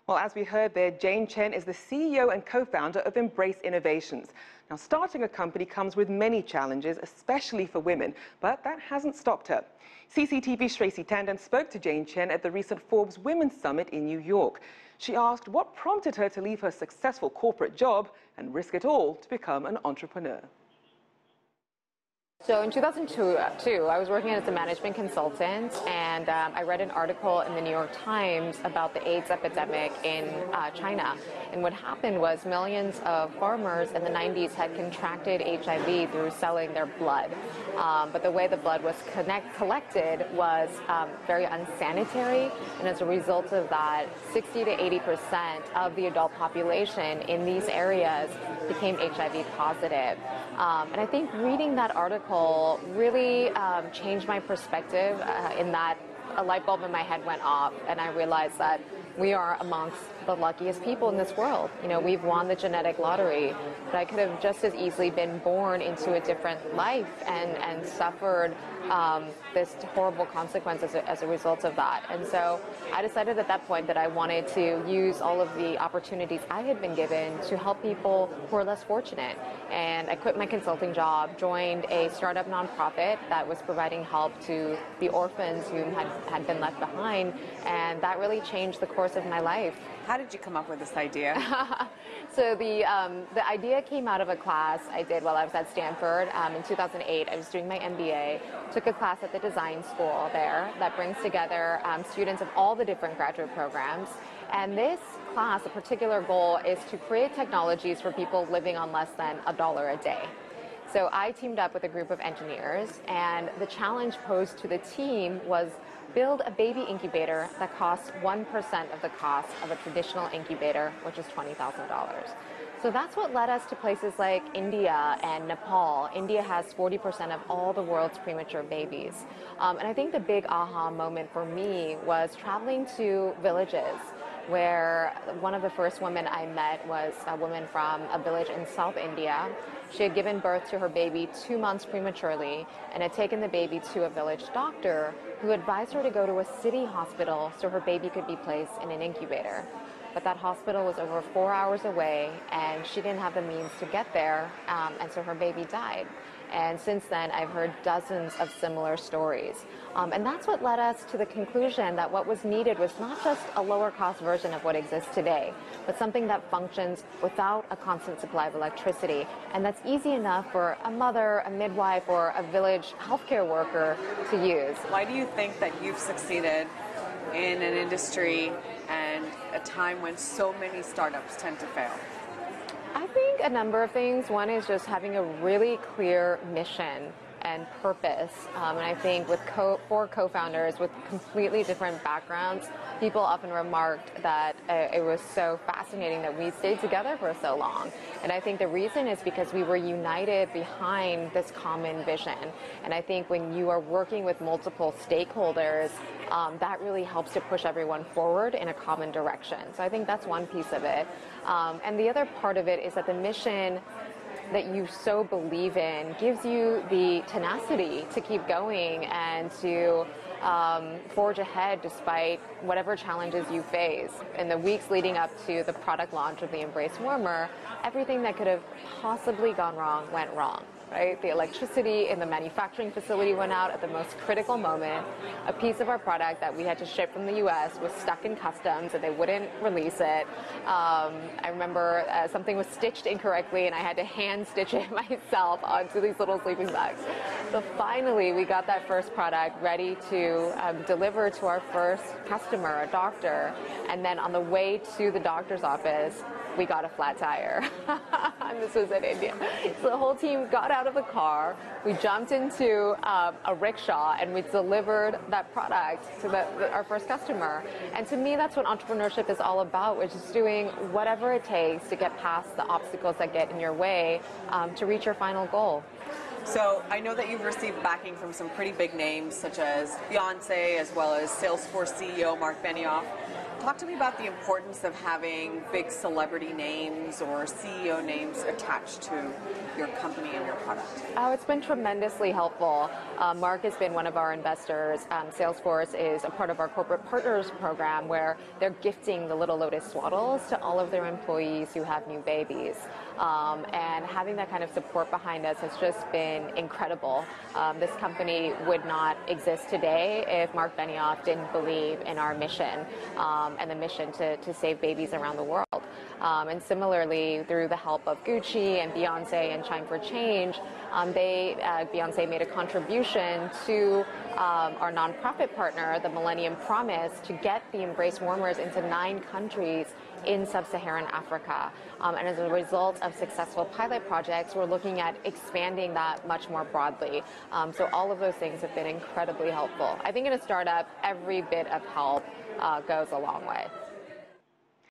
Well, as we heard there, Jane Chen is the CEO and co-founder of Embrace Innovations. Now, starting a company comes with many challenges, especially for women, but that hasn't stopped her. CCTV's Tracy Tandon spoke to Jane Chen at the recent Forbes Women's Summit in New York. She asked what prompted her to leave her successful corporate job and risk it all to become an entrepreneur. So in 2002, I was working as a management consultant, and I read an article in the New York Times about the AIDS epidemic in China. And what happened was millions of farmers in the 90s had contracted HIV through selling their blood. But the way the blood was collected was very unsanitary, and as a result of that, 60 to 80% of the adult population in these areas became HIV positive. And I think reading that article really changed my perspective in that a light bulb in my head went off, and I realized that we are amongst the luckiest people in this world. You know, we've won the genetic lottery, but I could have just as easily been born into a different life and suffered this horrible consequence as a result of that. And so I decided at that point that I wanted to use all of the opportunities I had been given to help people who are less fortunate. And I quit my consulting job, joined a startup nonprofit that was providing help to the orphans who had been left behind, and that really changed the course of my life. How did you come up with this idea? So the idea came out of a class I did while I was at Stanford in 2008. I was doing my MBA, took a class at the design school there that brings together students of all the different graduate programs. And this class, a particular goal is to create technologies for people living on less than $1 a day. So I teamed up with a group of engineers, and the challenge posed to the team was build a baby incubator that costs 1% of the cost of a traditional incubator, which is $20,000. So that's what led us to places like India and Nepal. India has 40% of all the world's premature babies. And I think the big aha moment for me was traveling to villages where one of the first women I met was a woman from a village in South India. She had given birth to her baby 2 months prematurely and had taken the baby to a village doctor who advised her to go to a city hospital so her baby could be placed in an incubator. But that hospital was over 4 hours away, and she didn't have the means to get there, and so her baby died. And since then, I've heard dozens of similar stories. And that's what led us to the conclusion that what was needed was not just a lower cost version of what exists today, but something that functions without a constant supply of electricity. And that's easy enough for a mother, a midwife, or a village healthcare worker to use. Why do you think that you've succeeded in an industry and a time when so many startups tend to fail? I think a number of things. One is just having a really clear mission and purpose. And I think with four co-founders with completely different backgrounds, people often remarked that it was so fascinating that we stayed together for so long. And I think the reason is because we were united behind this common vision. And I think when you are working with multiple stakeholders, that really helps to push everyone forward in a common direction. So I think that's one piece of it. And the other part of it is that the mission that you so believe in gives you the tenacity to keep going and to forge ahead despite whatever challenges you face. In the weeks leading up to the product launch of the Embrace Warmer, everything that could have possibly gone wrong went wrong. Right? The electricity in the manufacturing facility went out at the most critical moment. A piece of our product that we had to ship from the U.S. was stuck in customs and they wouldn't release it. I remember something was stitched incorrectly and I had to hand stitch it myself onto these little sleeping bags. So finally, we got that first product ready to deliver to our first customer, a doctor. And then on the way to the doctor's office, we got a flat tire. And this was in India. So the whole team got out of the car, we jumped into a rickshaw, and we delivered that product to our first customer. And to me, that's what entrepreneurship is all about, which is doing whatever it takes to get past the obstacles that get in your way to reach your final goal. So I know that you've received backing from some pretty big names, such as Beyonce, as well as Salesforce CEO Mark Benioff. Talk to me about the importance of having big celebrity names or CEO names attached to your company and your product. Oh, it's been tremendously helpful. Mark has been one of our investors. Salesforce is a part of our corporate partners program where they're gifting the Little Lotus swaddles to all of their employees who have new babies. And having that kind of support behind us has just been incredible. This company would not exist today if Mark Benioff didn't believe in our mission and the mission to save babies around the world. And similarly, through the help of Gucci and Beyonce and Chime for Change, Beyonce made a contribution to our nonprofit partner, the Millennium Promise, to get the Embrace warmers into 9 countries in sub-Saharan Africa. And as a result of successful pilot projects, we're looking at expanding that much more broadly. So all of those things have been incredibly helpful. I think in a startup, every bit of help goes a long way.